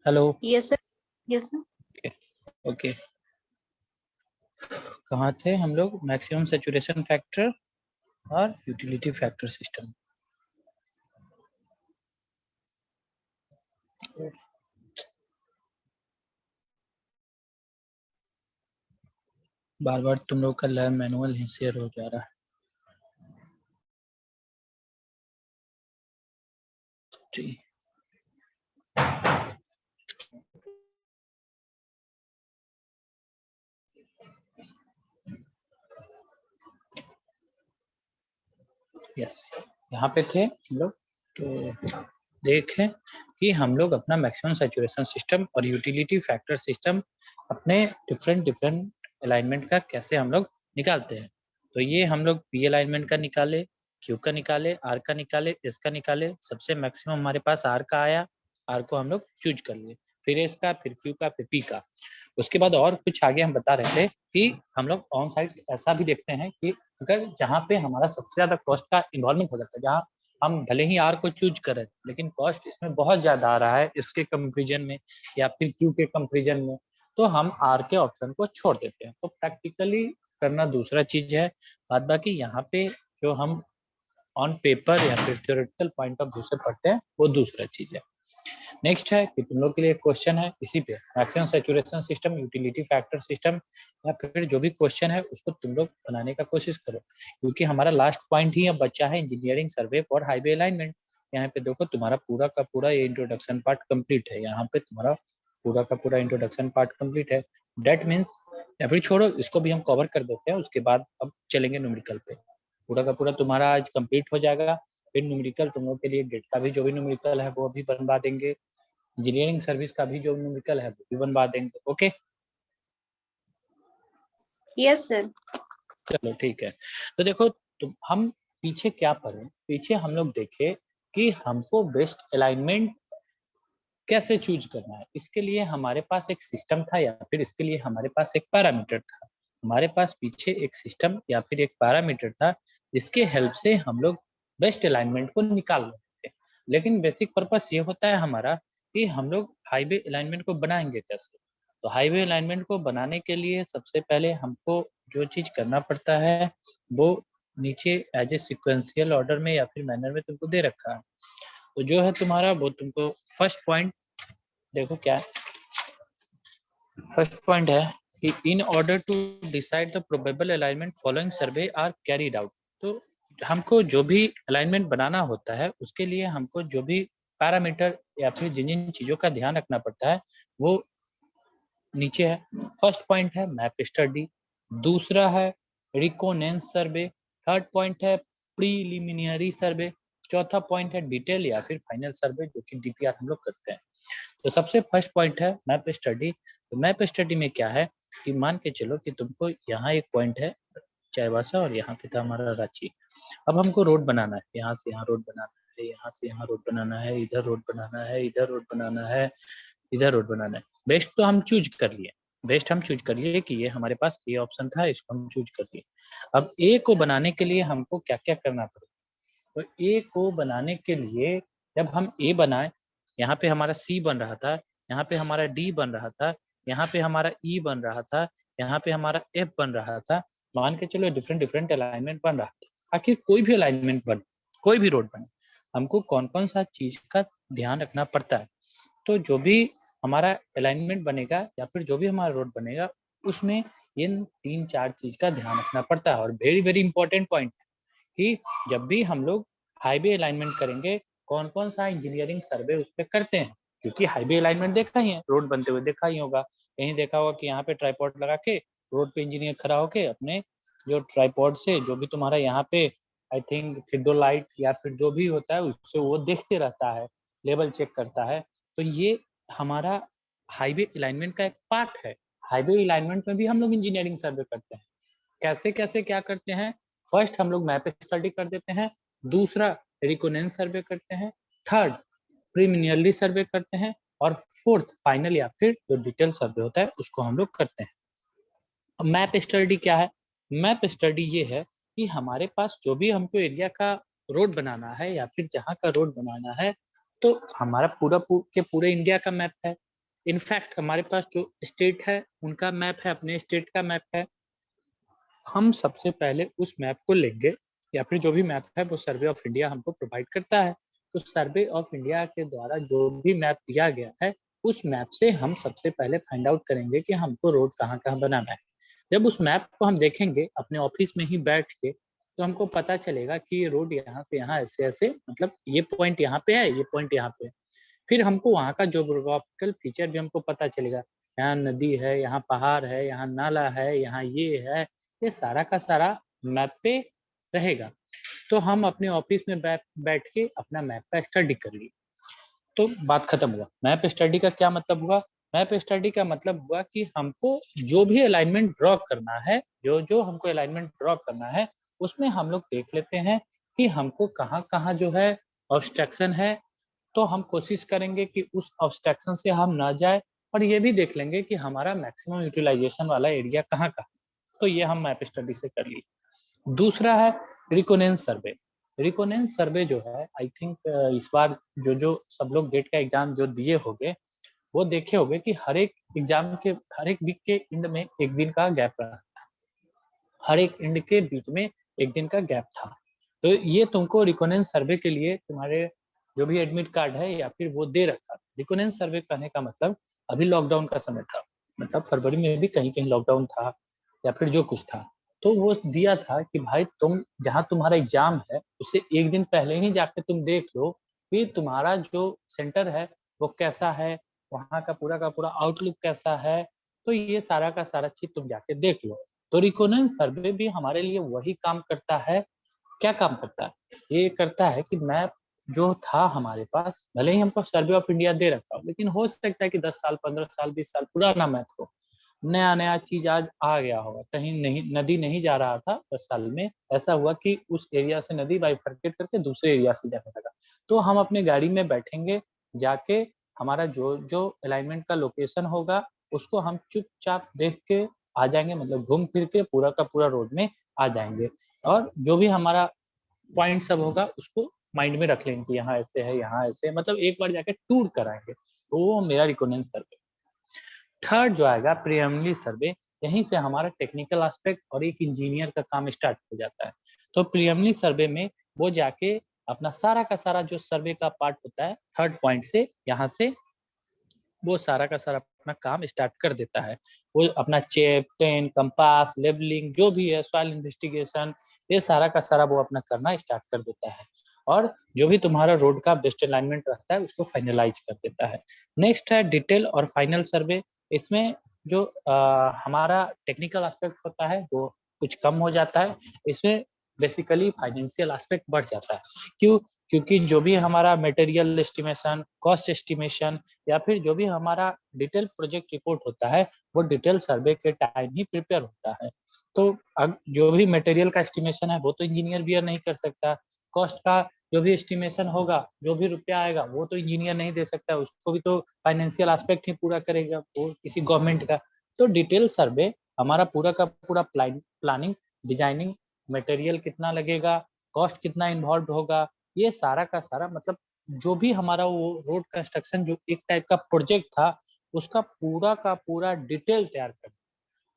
Hello. Yes sir. Yes sir. Okay, कहाँ थे हम लोग? मैक्सिमम सैचुरेशन फैक्टर और यूटिलिटी फैक्टर सिस्टम। बार बार तुम लोग का लैब मैनुअल ही शेयर हो जा रहा है। जी, यस, यहाँ पे थे हम लोग। तो देखें कि हम लोग अपना मैक्सिमम सैचुरेशन सिस्टम और यूटिलिटी फैक्टर सिस्टम अपने डिफरेंट अलाइनमेंट का कैसे हम लोग निकालते हैं। तो ये हम लोग पी अलाइनमेंट का निकाले, क्यू का निकाले, आर का निकाले, एस का निकाले। सबसे मैक्सिमम हमारे पास आर का आया, आर को हम लोग चूज कर लिए, फिर एस का, फिर क्यू का, फिर पी का। उसके बाद और कुछ आगे हम बता रहे थे कि हम लोग ऑन साइड ऐसा भी देखते हैं कि अगर जहाँ पे हमारा सबसे ज्यादा कॉस्ट का इन्वॉल्वमेंट हो जाता है, जहाँ हम भले ही आर को चूज करें लेकिन कॉस्ट इसमें बहुत ज्यादा आ रहा है इसके कंपेरिजन में या फिर क्यू के कंपेरिजन में, तो हम आर के ऑप्शन को छोड़ देते हैं। तो प्रैक्टिकली करना दूसरा चीज है, बाद बाकी यहाँ पे जो हम ऑन पेपर या फिर थ्योरेटिकल पॉइंट ऑफ व्यू से पढ़ते हैं वो दूसरा चीज है। नेक्स्ट है कि तुम लोग के लिए क्वेश्चन है इसी पे, maximum saturation system, utility factor system, या फिर जो भी क्वेश्चन है उसको तुम लोग बनाने का कोशिश करो, क्योंकि हमारा लास्ट पॉइंट ही अब बचा है engineering survey for highway alignment. यहाँ पे देखो तुम्हारा पूरा का पूरा ये इंट्रोडक्शन पार्ट कंप्लीट है, यहाँ पे तुम्हारा पूरा का पूरा इंट्रोडक्शन पार्ट कंप्लीट है। डेट मीन्स, या फिर छोड़ो इसको भी हम कवर कर देते हैं, उसके बाद अब चलेंगे न्यूमेरिकल पे। पूरा का पूरा तुम्हारा आज कंप्लीट हो जाएगा। फिर न्यूमेरिकल तुम लोग के लिए गेट का भी जो भी न्यूमेरिकल है वो भी बनवा देंगे, इंजीनियरिंग सर्विस का भी जो न्यूमेरिकल है वो भी बनवा देंगे। Okay, yes sir. चलो ठीक है। तो देखो हम पीछे क्या पढ़े, पीछे हम लोग देखे कि हमको बेस्ट अलाइनमेंट कैसे चूज करना है। इसके लिए हमारे पास एक सिस्टम था या फिर इसके लिए हमारे पास एक पैरामीटर था। हमारे पास पीछे एक सिस्टम या फिर एक पैरामीटर था जिसके हेल्प से हम लोग बेस्ट अलाइनमेंट को निकाल रहे थे। लेकिन बेसिक पर्पस ये होता है हमारा कि हम लोग हाईवे अलाइनमेंट को बनाएंगे कैसे। तो हाईवे अलाइनमेंट को बनाने के लिए सबसे पहले हमको जो चीज करना पड़ता है वो नीचे एज ए सिक्वेंशियल ऑर्डर में या फिर मैनर में तुमको दे रखा है। तो जो है तुम्हारा वो तुमको फर्स्ट पॉइंट देखो क्या है। फर्स्ट पॉइंट है कि in order to decide the probable alignment following survey are carried out. तो हमको जो भी अलाइनमेंट बनाना होता है उसके लिए हमको जो भी पैरामीटर या फिर जिन जिन चीजों का ध्यान रखना पड़ता है वो नीचे है। फर्स्ट पॉइंट है मैप स्टडी, दूसरा है रिकोनेंस सर्वे, थर्ड पॉइंट है प्रीलिमिनरी सर्वे, चौथा पॉइंट है डिटेल या फिर फाइनल सर्वे जो कि डीपीआर हम लोग करते हैं। तो सबसे फर्स्ट पॉइंट है मैप स्टडी। तो मैप स्टडी में क्या है कि मान के चलो कि तुमको यहाँ एक पॉइंट है चाईबासा और यहाँ पे था हमारा रांची। अब हमको रोड बनाना है, यहाँ से यहाँ रोड बनाना है, यहाँ से यहाँ रोड बनाना है, इधर रोड बनाना है, इधर रोड बनाना है, इधर रोड बनाना है। बेस्ट तो हम चूज कर लिए, बेस्ट हम चूज कर लिए कि ये हमारे पास ए ऑप्शन था, इसको हम चूज कर लिए। अब ए को बनाने के लिए हमको क्या क्या करना पड़ेगा। तो ए को बनाने के लिए जब हम ए बनाए, यहाँ पे हमारा सी बन रहा था, यहाँ पे हमारा डी बन रहा था, यहाँ पे हमारा ई बन रहा था, यहाँ पे हमारा एफ बन रहा था। मान के चलो डिफरेंट डिफरेंट अलाइनमेंट बन रहा था। आखिर कोई भी अलाइनमेंट बने, कोई भी रोड बने, हमको कौन कौन सा चीज का ध्यान रखना पड़ता है। तो जो भी हमारा अलाइनमेंट बनेगा या फिर जो भी हमारा रोड बनेगा उसमें इन तीन चार चीज का ध्यान रखना पड़ता है। और वेरी वेरी इंपॉर्टेंट पॉइंट कि जब भी हम लोग हाईवे अलाइनमेंट करेंगे कौन कौन सा इंजीनियरिंग सर्वे उस पर करते हैं, क्योंकि हाईवे अलाइनमेंट देखा ही है, रोड बनते हुए देखा ही होगा, कहीं देखा होगा कि यहाँ पे ट्राईपॉड लगा के रोड पे इंजीनियर खड़ा होके अपने जो ट्राईपॉड से जो भी तुम्हारा यहाँ पे आई थिंक फिडोलाइट या फिर जो भी होता है उससे वो देखते रहता है, लेवल चेक करता है। तो ये हमारा हाईवे अलाइनमेंट का एक पार्ट है। हाईवे अलाइनमेंट में भी हम लोग इंजीनियरिंग सर्वे करते हैं। कैसे कैसे क्या करते हैं, फर्स्ट हम लोग मैप स्टडी कर देते हैं, दूसरा रिकोनेंस सर्वे करते हैं, थर्ड प्रीमिनियरली सर्वे करते हैं, और फोर्थ फाइनल या फिर जो डिटेल सर्वे होता है उसको हम लोग करते हैं। अब मैप स्टडी क्या है? मैप स्टडी ये है कि हमारे पास जो भी हमको एरिया का रोड बनाना है या फिर जहाँ का रोड बनाना है, तो हमारा पूरे इंडिया का मैप है। इनफैक्ट हमारे पास जो स्टेट है उनका मैप है, अपने स्टेट का मैप है, हम सबसे पहले उस मैप को लेंगे, या फिर जो भी मैप है वो सर्वे ऑफ इंडिया हमको प्रोवाइड करता है। तो सर्वे ऑफ इंडिया के द्वारा जो भी मैप दिया गया है, उस मैप से हम सबसे पहले फाइंड आउट करेंगे कि हमको रोड कहाँ कहाँ बनाना है। जब उस मैप को हम देखेंगे अपने ऑफिस में ही बैठ के, तो हमको पता चलेगा कि ये रोड यहाँ से यहाँ ऐसे ऐसे, मतलब ये पॉइंट यहाँ पे है, ये पॉइंट यहाँ पे है। फिर हमको वहाँ का ज्योग्राफिकल फीचर भी हमको पता चलेगा, यहाँ नदी है, यहाँ पहाड़ है, यहाँ नाला है, यहाँ ये है, ये सारा का सारा मैप पे रहेगा। तो हम अपने ऑफिस में बैठ के अपना मैप का स्टडी कर लिए, तो बात खत्म हुआ। मैप स्टडी का क्या मतलब हुआ? मैप स्टडी का मतलब हुआ कि हमको जो भी अलाइनमेंट ड्रॉ करना है, जो जो हमको अलाइनमेंट ड्रॉ करना है, उसमें हम लोग देख लेते हैं कि हमको कहाँ कहाँ जो है ऑब्स्ट्रक्शन है। तो हम कोशिश करेंगे कि उस ऑब्स्ट्रक्शन से हम ना जाए, और ये भी देख लेंगे कि हमारा मैक्सिमम यूटिलाइजेशन वाला एरिया कहाँ का है। तो ये हम मैप स्टडी से कर लिए। दूसरा है रिकोनेंस सर्वे। रिकोनेंस सर्वे जो है, आई थिंक इस बार जो जो सब लोग गेट का एग्जाम जो दिए होंगे, वो देखे होंगे कि हर एक एग्जाम के हर एक वीक के एंड में एक दिन का गैप रहा, हर एक एंड के बीच में एक दिन का गैप था। तो ये तुमको रिकोनेंस सर्वे के लिए तुम्हारे जो भी एडमिट कार्ड है या फिर वो दे रखा। रिकोनेंस सर्वे करने का मतलब, अभी लॉकडाउन का समय था, मतलब फरवरी में भी कहीं कहीं लॉकडाउन था या फिर जो कुछ था, तो वो दिया था कि भाई तुम जहाँ तुम्हारा एग्जाम है उससे एक दिन पहले ही जाके तुम देख लो कि तुम्हारा जो सेंटर है वो कैसा है, वहाँ का पूरा आउटलुक कैसा है। तो ये सारा का सारा चीज तुम जाके देख लो। तो रिकोनेंस सर्वे भी हमारे लिए वही काम करता है। क्या काम करता है? ये करता है कि मैप जो था हमारे पास, भले ही हमको सर्वे ऑफ इंडिया दे रखा हो, लेकिन हो सकता है कि 10 साल 15 साल 20 साल पुराना मैप हो, नया नया चीज आज आ गया होगा, कहीं नहीं नदी नहीं जा रहा था 10 साल में, ऐसा हुआ कि उस एरिया से नदी बाइफरकेट करके दूसरे एरिया से जाने लगा। तो हम अपने गाड़ी में बैठेंगे, जाके हमारा जो जो अलाइनमेंट का लोकेशन होगा उसको हम चुपचाप देख के आ जाएंगे, मतलब घूम फिर के पूरा का पूरा रोड में आ जाएंगे। और जो भी हमारा पॉइंट सब होगा उसको माइंड में रख लेंगे कि यहाँ ऐसे है, यहाँ ऐसे है, मतलब एक बार जाके टूर कराएंगे। तो वो मेरा रिकोनेंस सर्वे। थर्ड जो आएगा प्रीलिमिनरी सर्वे, यहीं से हमारा टेक्निकल एस्पेक्ट और एक इंजीनियर का काम स्टार्ट हो जाता है। तो प्रीलिमिनरी सर्वे में वो जाके अपना सारा का सारा जो सर्वे का पार्ट होता है, थर्ड पॉइंट से यहाँ से वो सारा का सारा अपना काम स्टार्ट कर देता है। वो अपना चेप टेन कंपास लेबलिंग जो भी है, सॉइल इन्वेस्टिगेशन, ये सारा का सारा वो अपना करना स्टार्ट कर देता है। और जो भी तुम्हारा रोड का बेस्ट अलाइनमेंट रहता है उसको फाइनलाइज कर देता है। नेक्स्ट है डिटेल और फाइनल सर्वे। इसमें जो हमारा टेक्निकल एस्पेक्ट होता है वो कुछ कम हो जाता है, इसमें बेसिकली फाइनेंशियल एस्पेक्ट बढ़ जाता है। क्यों? क्योंकि जो भी हमारा मटेरियल एस्टिमेशन, कॉस्ट एस्टिमेशन, या फिर जो भी हमारा डिटेल प्रोजेक्ट रिपोर्ट होता है, वो डिटेल सर्वे के टाइम ही प्रिपेयर होता है। तो अब जो भी मटेरियल का एस्टिमेशन है वो तो इंजीनियर भी नहीं कर सकता, कॉस्ट का जो भी एस्टिमेशन होगा, जो भी रुपया आएगा वो तो इंजीनियर नहीं दे सकता, उसको भी तो फाइनेंशियल एस्पेक्ट ही पूरा करेगा वो किसी गवर्नमेंट का। तो डिटेल सर्वे हमारा पूरा का पूरा प्लानिंग, डिजाइनिंग, मटेरियल कितना लगेगा, कॉस्ट कितना इन्वॉल्व होगा, ये सारा का सारा, मतलब जो भी हमारा वो रोड कंस्ट्रक्शन जो एक टाइप का प्रोजेक्ट था, उसका पूरा का पूरा डिटेल तैयार कर,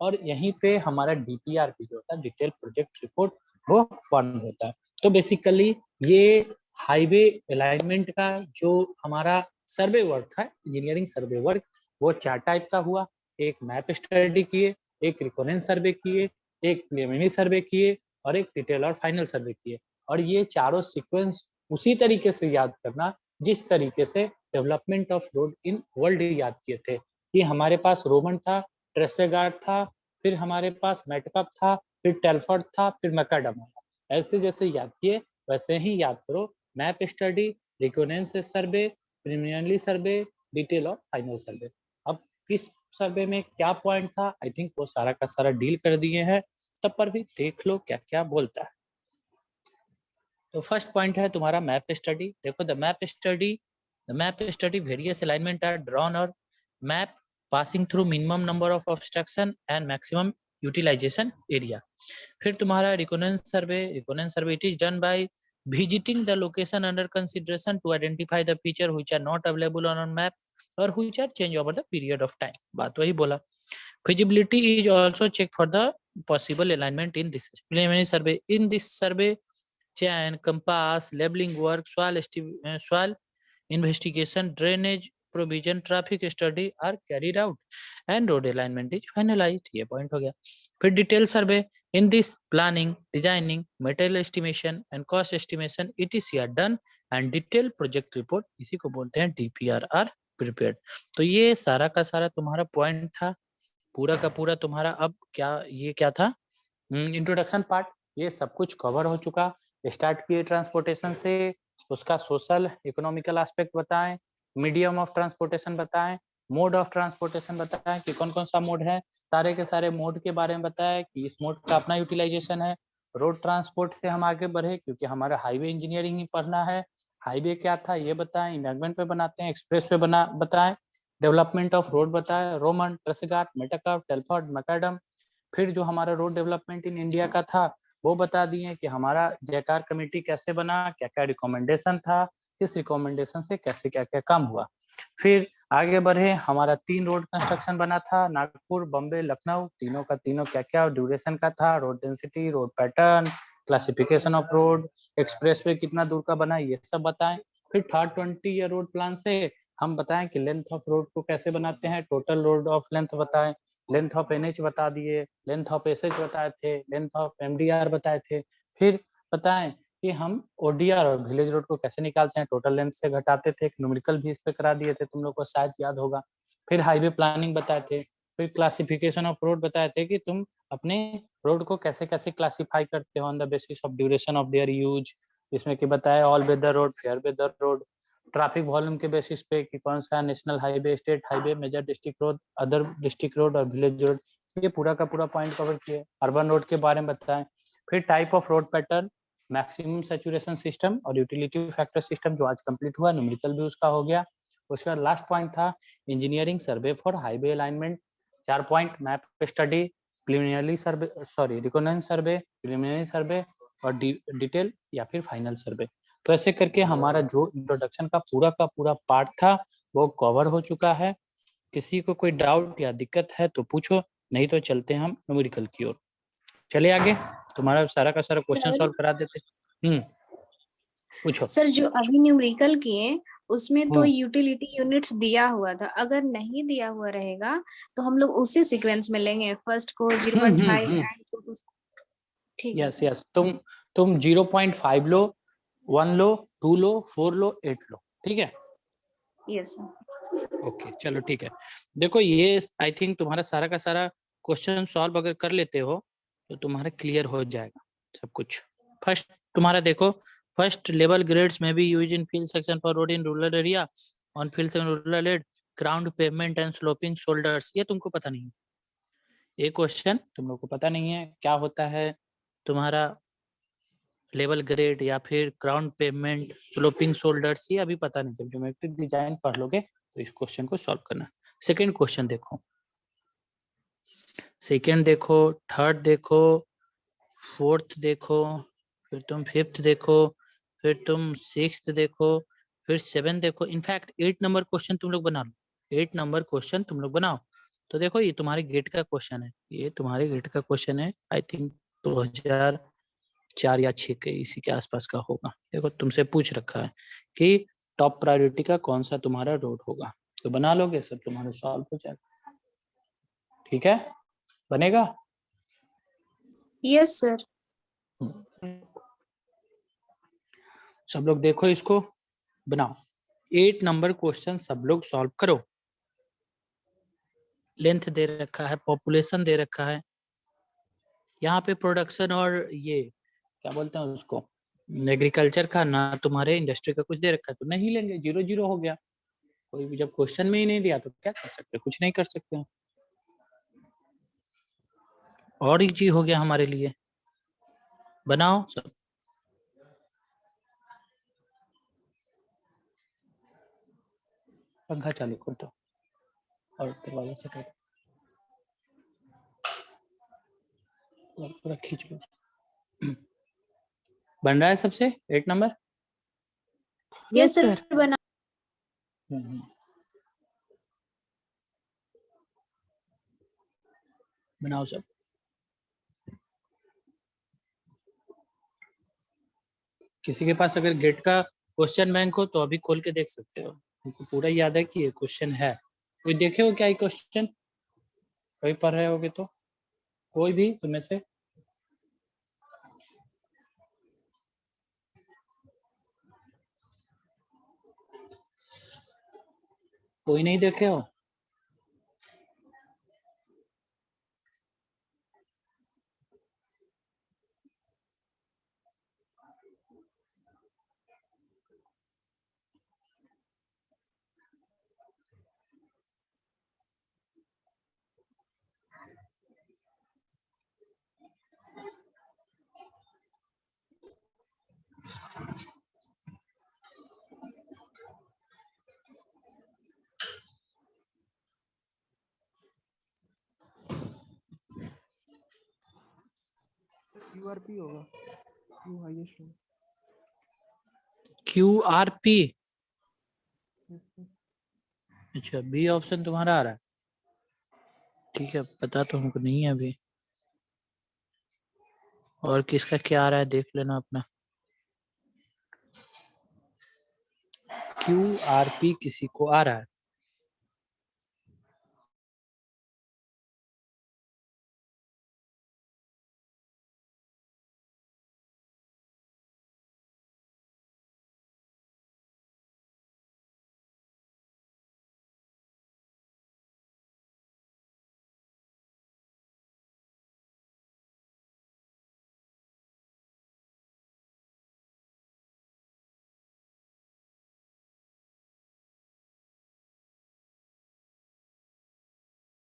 और यहीं पे हमारा डीपीआर भी जो होता है, डिटेल प्रोजेक्ट रिपोर्ट, वो फॉर्म होता है। तो बेसिकली ये हाईवे अलाइनमेंट का जो हमारा सर्वे वर्क था, इंजीनियरिंग सर्वे वर्क, वो 4 टाइप का हुआ। एक मैप स्टडी किए, एक रिकोनेंस सर्वे किए, एक प्रीलिमिनरी सर्वे किए, और एक डिटेल और फाइनल सर्वे किए। और ये चारों सीक्वेंस उसी तरीके से याद करना जिस तरीके से development of road in world याद किए थे, कि हमारे पास रोमन था, ट्रेसेगार्ड था, फिर हमारे पास मेटकप था, फिर टेलफोर्ड था, फिर मैकाडम था। ऐसे जैसे याद किए वैसे ही याद करो। मैप स्टडी, रिकोनेंस सर्वे, प्रीलिमिनरी सर्वे, डिटेल और फाइनल सर्वे। अब किस सर्वे में क्या पॉइंट था, आई थिंक वो सारा का सारा डील कर दिए हैं, तब पर भी देख लो क्या क्या बोलता है। तो फर्स्ट पॉइंट है तुम्हारा मैप स्टडी। देखो the map study various alignment are drawn और map passing through minimum number of obstruction and maximum utilisation area. फिर तुम्हारा reconnaissance survey it is done by visiting the location under consideration to identify the feature which are not available on map or which are change over the period of time. बात वही बोला. Feasibility is also checked for the possible alignment in this preliminary survey. In this survey, chain, compass, labeling work, soil investigation, drainage provision, traffic study are carried out and road alignment is finalized. ये point हो गया. फिर detail survey. In this planning, designing, material estimation and cost estimation etc are done and detailed project report इसी को बोलते हैं DPR are prepared. तो ये सारा का सारा तुम्हारा point था, पूरा का पूरा तुम्हारा. अब क्या ये क्या था, इंट्रोडक्शन पार्ट. ये सब कुछ कवर हो चुका. स्टार्ट किए ट्रांसपोर्टेशन से, उसका सोशल इकोनॉमिकल एस्पेक्ट बताएं, मीडियम ऑफ ट्रांसपोर्टेशन बताएं, मोड ऑफ ट्रांसपोर्टेशन बताएं कि कौन कौन सा मोड है, सारे के सारे मोड के बारे में बताएं कि इस मोड का अपना यूटिलाइजेशन है. रोड ट्रांसपोर्ट से हम आगे बढ़े क्योंकि हमारा हाईवे इंजीनियरिंग ही पढ़ना है. हाईवे क्या था ये बताएं, इम्बैंकमेंट पे बनाते हैं, एक्सप्रेस पे बना बताएं, डेवलपमेंट ऑफ रोड बताएं, रोमन, ट्रसगाट, मेटाकाव, टेलफोर्ड, मैकाडम. फिर जो हमारा रोड डेवलपमेंट इन इंडिया का था वो बता दिए कि हमारा जयकार कमेटी कैसे बना, क्या क्या रिकमेंडेशन था, किस रिकमेंडेशन से कैसे क्या क्या काम हुआ. फिर आगे बढ़े, हमारा 3 रोड कंस्ट्रक्शन बना था, नागपुर, बॉम्बे, लखनऊ. तीनों का तीनों क्या क्या ड्यूरेशन का था, road density, road pattern, classification of road, express way कितना दूर का बना, ये सब बताएं. फिर थर्ड 20 ईयर रोड प्लान से हम बताएं कि लेंथ ऑफ रोड को कैसे बनाते हैं, टोटल रोड ऑफ लेंथ बताएं, लेंथ ऑफ एनएच बता दिए, लेंथ ऑफ एसएच बताए थे, लेंथ ऑफ एमडीआर बताए थे. फिर बताएं कि हम ओडीआर और विलेज रोड को कैसे निकालते हैं, टोटल लेंथ से घटाते थे. न्यूमेरिकल भी इस पे करा दिए थे, तुम लोग को शायद याद होगा. फिर हाईवे प्लानिंग बताए थे. फिर क्लासिफिकेशन ऑफ रोड बताए थे कि तुम अपने रोड को कैसे कैसे क्लासिफाई करते हो on the basis of duration of their use. इसमें कि बताया all weather road, fair weather road, traffic volume के बेसिस पे कि कौन सा national highway, state highway, major district road, other district road और विलेज रोड. ये पूरा का पूरा पॉइंट कवर किए. अर्बन रोड के बारे में बताएं. फिर type of road pattern, maximum saturation system और यूटिलिटी फैक्टर सिस्टम जो आज कंप्लीट हुआ, न्यूमेरिकल भी उसका हो गया. उसके बाद लास्ट पॉइंट था engineering survey for highway alignment. 4 point, map study, preliminary survey, sorry recognise survey, preliminary survey और डिटेल या फिर फाइनल सर्वे. तो ऐसे करके हमारा जो इंट्रोडक्शन का पूरा पार्ट था वो कवर हो चुका है. किसी को कोई डाउट या दिक्कत है तो पूछो, नहीं तो चलते हैं हम न्यूमेरिकल की ओर. चले आगे, तुम्हारा सारा का सारा क्वेश्चन सॉल्व करा देते. पूछो सर, जो अभी न्यूमेरिकल किए उसमें तो यूटिलिटी यूनिट्स दिया हुआ था. अगर नहीं दिया हुआ रहेगा तो हम लोग उसी सीक्वेंस में लेंगे, फर्स्ट को 0.5 एंड ठीक है. यस यस, तुम 0.5 लो, 1 लो, 2 लो, 4 लो, 8 लो. ठीक है. Yes sir. ओके चलो ठीक है. देखो ये आई थिंक तुम्हारा सारा का सारा क्वेश्चन सॉल्व अगर कर लेते हो तो तुम्हारा क्लियर हो जाएगा सब कुछ. फर्स्ट तुम्हारा देखो, फर्स्ट लेवल ग्रेड्स में भी use in field section for road in rural area, on field section rural aid, ground pavement and sloping shoulders. ये तुमको पता नहीं है, ये क्वेश्चन तुम लोग को पता नहीं है क्या होता है तुम्हारा लेवल ग्रेड या फिर ग्राउंड पेवमेंट, स्लोपिंग शोल्डर्स. ये अभी पता नहीं. जब ज्योमेट्रिक डिजाइन पढ़ लोगे तो इस क्वेश्चन को सॉल्व करना. सेकंड क्वेश्चन देखो, सेकंड देखो, थर्ड देखो, फोर्थ देखो, फिर तुम फिफ्थ देखो, फिर तुम सिक्स्थ देखो, फिर 7 देखो. इनफैक्ट 8 नंबर क्वेश्चन तुम लोग बना लो. 8 नंबर क्वेश्चन तुम लोग बनाओ. तो देखो ये तुम्हारे गेट का क्वेश्चन है, ये तुम्हारे गेट का क्वेश्चन है. आई थिंक 2004 या 6 के इसी के आसपास का होगा. देखो तुमसे पूछ रखा है कि टॉप प्रायोरिटी का कौन सा तुम्हारा रोड होगा. तो बना लोगे, सब तुम्हारा सॉल्व हो जाएगा. ठीक है, बनेगा. Yes sir. सब लोग देखो इसको बनाओ. 8 नंबर क्वेश्चन सब लोग सॉल्व करो. लेंथ दे रखा है, पॉपुलेशन दे रखा है, यहाँ पे प्रोडक्शन और ये क्या बोलते हैं उसको, एग्रीकल्चर का ना तुम्हारे इंडस्ट्री का कुछ दे रखा है. तो नहीं लेंगे, 0 0 हो गया. कोई भी जब क्वेश्चन में ही नहीं दिया तो क्या कर सकते, कुछ नहीं कर सकते हैं. और एक चीज हो गया हमारे लिए. बनाओ सब. पंखा चालू कर दो और दरवाजा से कर दो, पूरा खींच लो. बन रहा है सबसे 8 नंबर? यस सर बना। बनाओ सब। किसी के पास अगर गेट का क्वेश्चन बैंक हो तो अभी खोल के देख सकते हो, हमको पूरा याद है कि ये क्वेश्चन है। कोई देखे हो क्या ये क्वेश्चन? कभी पढ़ रहे होगे तो, कोई भी तुम्हें से? कोई नहीं देखे हो? क्यूआरपी होगा, क्यू हाईएस्ट होगा। QRP? अच्छा, बी ऑप्शन तुम्हारा आ रहा है। ठीक है, पता तो हमको नहीं है अभी। और किसका क्या आ रहा है देख लेना अपना। QRP किसी को आ रहा है?